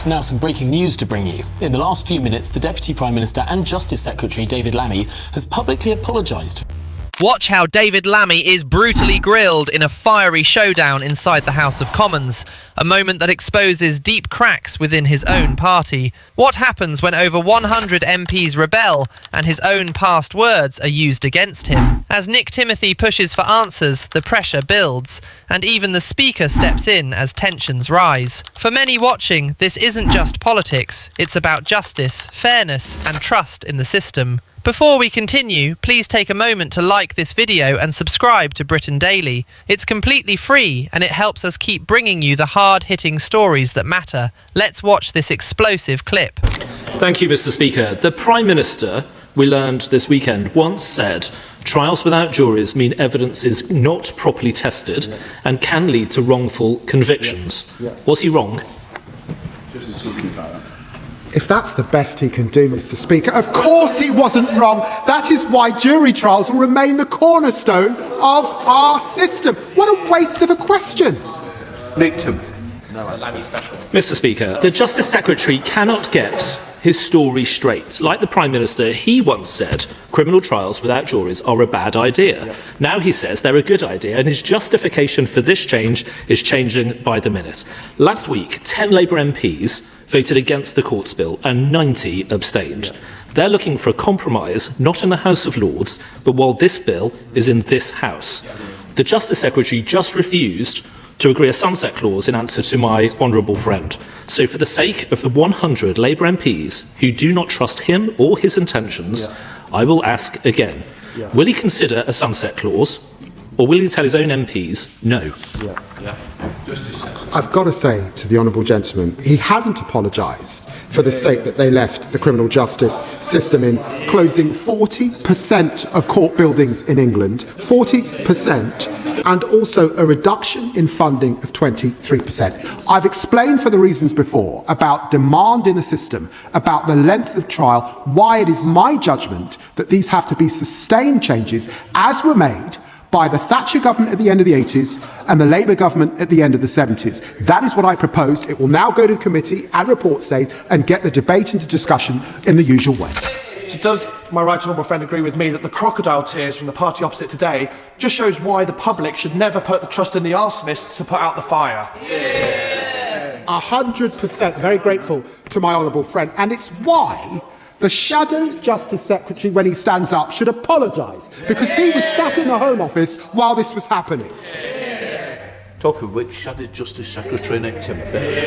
Now some breaking news to bring you. In the last few minutes, the Deputy Prime Minister and Justice Secretary David Lammy has publicly apologised. Watch how David Lammy is brutally grilled in a fiery showdown inside the House of Commons, a moment that exposes deep cracks within his own party. What happens when over 100 MPs rebel and his own past words are used against him? As Nick Timothy pushes for answers, the pressure builds, and even the Speaker steps in as tensions rise. For many watching, this isn't just politics, it's about justice, fairness, and trust in the system. Before we continue, please take a moment to like this video and subscribe to Britain Daily. It's completely free and it helps us keep bringing you the hard-hitting stories that matter. Let's watch this explosive clip. Thank you, Mr. Speaker. The Prime Minister, we learned this weekend, once said trials without juries mean evidence is not properly tested and can lead to wrongful convictions. Was he wrong? If that's the best he can do, Mr. Speaker, of course he wasn't wrong. That is why jury trials will remain the cornerstone of our system. What a waste of a question. Victim. Mr. Speaker, the Justice Secretary cannot get his story straight. Like the Prime Minister, he once said criminal trials without juries are a bad idea. Now he says they're a good idea, and his justification for this change is changing by the minute. Last week, 10 Labour MPs voted against the Courts bill and 90 abstained. They're looking for a compromise, not in the House of Lords, but while this bill is in this House. The Justice Secretary just refused to agree a sunset clause in answer to my honourable friend. So for the sake of the 100 Labour MPs who do not trust him or his intentions, I will ask again, will he consider a sunset clause, or will he tell his own MPs no? I've got to say to the honourable gentleman, he hasn't apologised for the state that they left the criminal justice system in, closing 40% of court buildings in England, 40%, and also a reduction in funding of 23%. I've explained for the reasons before about demand in the system, about the length of trial, why it is my judgment that these have to be sustained changes, as were made by the Thatcher government at the end of the 80s and the Labour government at the end of the 70s. That is what I proposed. It will now go to committee and report stage and get the debate into discussion in the usual way. So does my right honourable friend agree with me that the crocodile tears from the party opposite today just shows why the public should never put the trust in the arsonists to put out the fire? 100% very grateful to my honourable friend, and it's why the Shadow Justice Secretary, when he stands up, should apologise, because he was sat in the Home Office while this was happening. Talk of which, Shadow Justice Secretary Nick Timothy.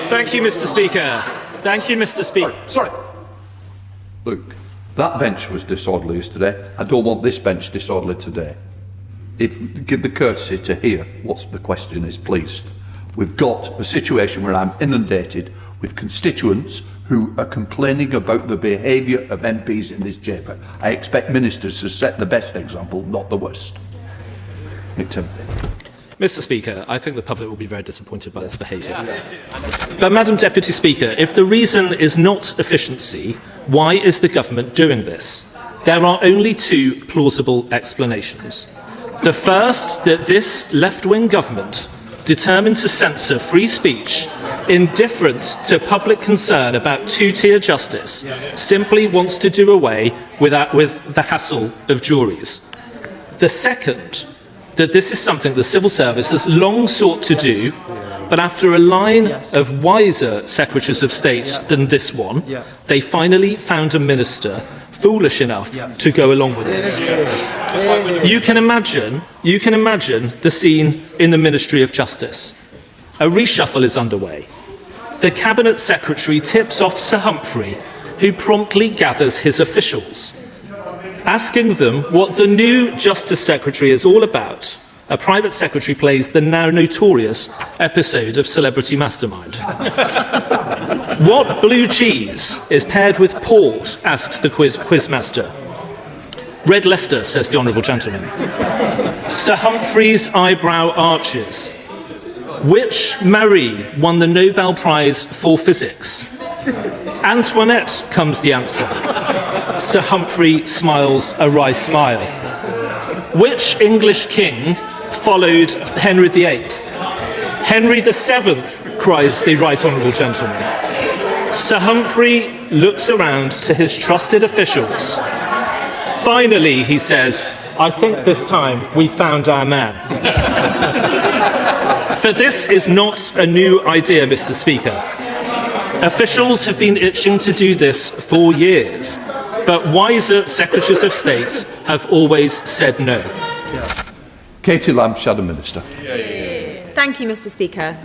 Thank you, Mr. Speaker. Thank you, Mr. Speaker. Sorry. Look, that bench was disorderly yesterday. I don't want this bench disorderly today. Give the courtesy to hear what the question is, please. We've got a situation where I'm inundated with constituents who are complaining about the behaviour of MPs in this chamber. I expect ministers to set the best example, not the worst. Nick Timothy. Mr. Speaker, I think the public will be very disappointed by this behaviour. But, Madam Deputy Speaker, if the reason is not efficiency, why is the government doing this? There are only two plausible explanations. The first, that this left-wing government, determined to censor free speech, indifferent to public concern about two-tier justice, simply wants to do away with the hassle of juries. The second, that this is something the civil service has long sought to do, but after a line of wiser secretaries of state than this one, they finally found a minister foolish enough to go along with it. You can imagine the scene in the Ministry of Justice. A reshuffle is underway. The Cabinet Secretary tips off Sir Humphrey, who promptly gathers his officials, asking them what the new Justice Secretary is all about. A private secretary plays the now notorious episode of Celebrity Mastermind. What blue cheese is paired with port, asks the quizmaster. Red Leicester, says the honourable gentleman. Sir Humphrey's eyebrow arches. Which Marie won the Nobel Prize for Physics? Antoinette, comes the answer. Sir Humphrey smiles a wry smile. Which English king followed Henry VIII? Henry VII, cries the Right Honourable Gentleman. Sir Humphrey looks around to his trusted officials. Finally, he says, "I think this time we found our man." For this is not a new idea, Mr. Speaker. Officials have been itching to do this for years, but wiser Secretaries of State have always said no. Katie Lamb, Shadow Minister. Thank you, Mr. Speaker.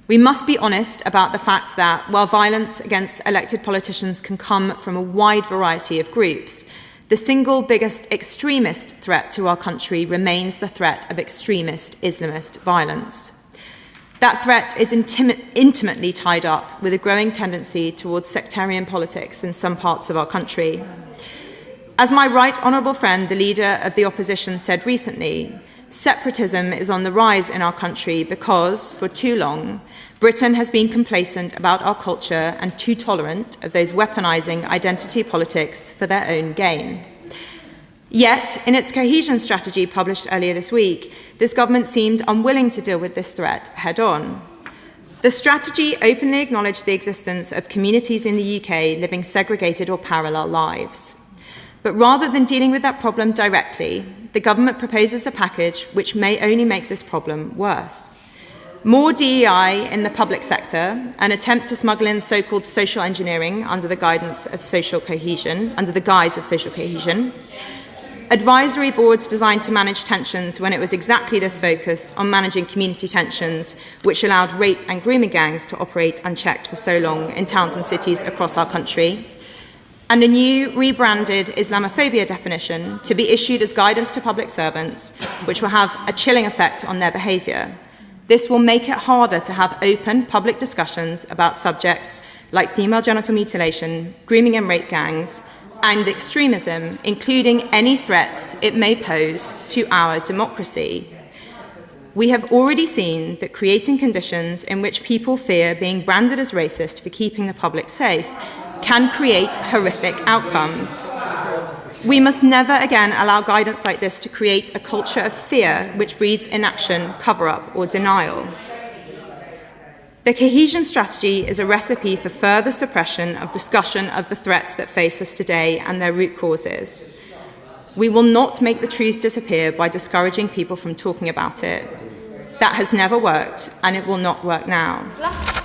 We must be honest about the fact that while violence against elected politicians can come from a wide variety of groups, the single biggest extremist threat to our country remains the threat of extremist Islamist violence. That threat is intimately tied up with a growing tendency towards sectarian politics in some parts of our country. As my right honourable friend, the Leader of the Opposition, said recently, separatism is on the rise in our country because, for too long, Britain has been complacent about our culture and too tolerant of those weaponising identity politics for their own gain. Yet, in its cohesion strategy published earlier this week, this government seemed unwilling to deal with this threat head-on. The strategy openly acknowledged the existence of communities in the UK living segregated or parallel lives. But rather than dealing with that problem directly, the government proposes a package which may only make this problem worse. More DEI in the public sector, an attempt to smuggle in so-called social engineering under the guise of social cohesion, advisory boards designed to manage tensions when it was exactly this focus on managing community tensions which allowed rape and grooming gangs to operate unchecked for so long in towns and cities across our country, and a new rebranded Islamophobia definition to be issued as guidance to public servants, which will have a chilling effect on their behaviour. This will make it harder to have open public discussions about subjects like female genital mutilation, grooming and rape gangs, and extremism, including any threats it may pose to our democracy. We have already seen that creating conditions in which people fear being branded as racist for keeping the public safe can create horrific outcomes. We must never again allow guidance like this to create a culture of fear which breeds inaction, cover-up, or denial. The cohesion strategy is a recipe for further suppression of discussion of the threats that face us today and their root causes. We will not make the truth disappear by discouraging people from talking about it. That has never worked, and it will not work now.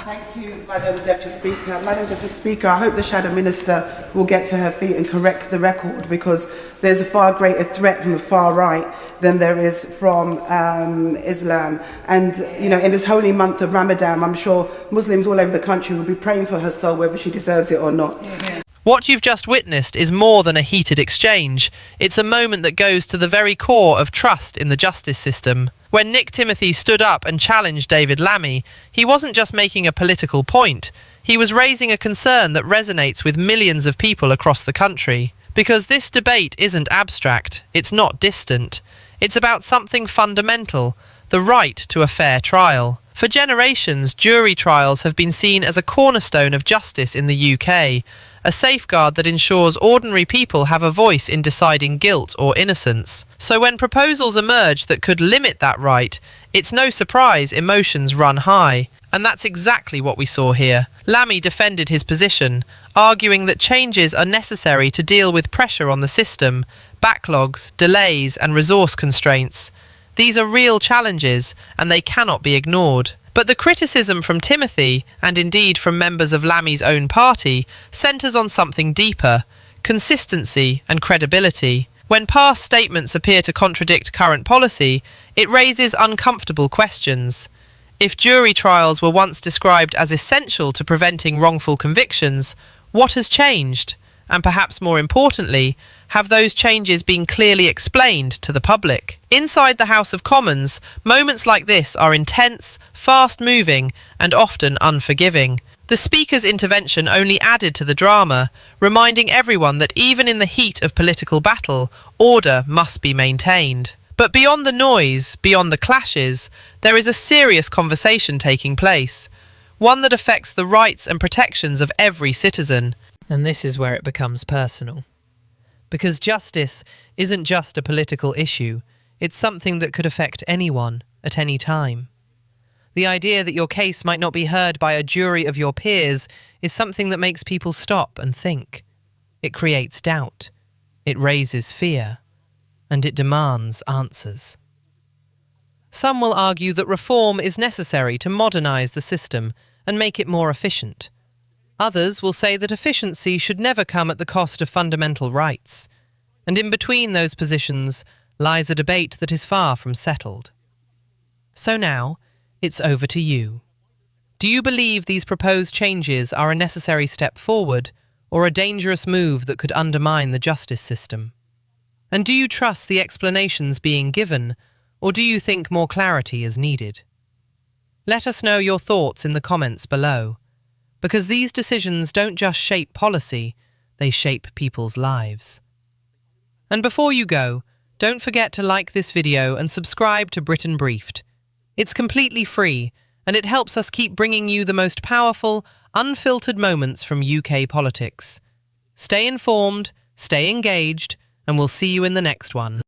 Thank you, Madam Deputy Speaker. Madam Deputy Speaker, I hope the Shadow Minister will get to her feet and correct the record, because there's a far greater threat from the far right than there is from Islam. And, you know, in this holy month of Ramadan, I'm sure Muslims all over the country will be praying for her soul, whether she deserves it or not. What you've just witnessed is more than a heated exchange. It's a moment that goes to the very core of trust in the justice system. When Nick Timothy stood up and challenged David Lammy, he wasn't just making a political point. He was raising a concern that resonates with millions of people across the country. Because this debate isn't abstract, it's not distant. It's about something fundamental, the right to a fair trial. For generations, jury trials have been seen as a cornerstone of justice in the UK, a safeguard that ensures ordinary people have a voice in deciding guilt or innocence. So when proposals emerge that could limit that right, it's no surprise emotions run high. And that's exactly what we saw here. Lammy defended his position, arguing that changes are necessary to deal with pressure on the system, backlogs, delays, and resource constraints. These are real challenges, and they cannot be ignored. But the criticism from Timothy, and indeed from members of Lammy's own party, centres on something deeper: consistency and credibility. When past statements appear to contradict current policy, it raises uncomfortable questions. If jury trials were once described as essential to preventing wrongful convictions, what has changed? And perhaps more importantly, have those changes been clearly explained to the public? Inside the House of Commons, moments like this are intense, fast-moving, and often unforgiving. The Speaker's intervention only added to the drama, reminding everyone that even in the heat of political battle, order must be maintained. But beyond the noise, beyond the clashes, there is a serious conversation taking place, one that affects the rights and protections of every citizen. And this is where it becomes personal. Because justice isn't just a political issue, it's something that could affect anyone at any time. The idea that your case might not be heard by a jury of your peers is something that makes people stop and think. It creates doubt. It raises fear. And it demands answers. Some will argue that reform is necessary to modernise the system and make it more efficient. Others will say that efficiency should never come at the cost of fundamental rights. And in between those positions lies a debate that is far from settled. So now, it's over to you. Do you believe these proposed changes are a necessary step forward or a dangerous move that could undermine the justice system? And do you trust the explanations being given, or do you think more clarity is needed? Let us know your thoughts in the comments below, because these decisions don't just shape policy, they shape people's lives. And before you go, don't forget to like this video and subscribe to Britain Briefed. It's completely free, and it helps us keep bringing you the most powerful, unfiltered moments from UK politics. Stay informed, stay engaged, and we'll see you in the next one.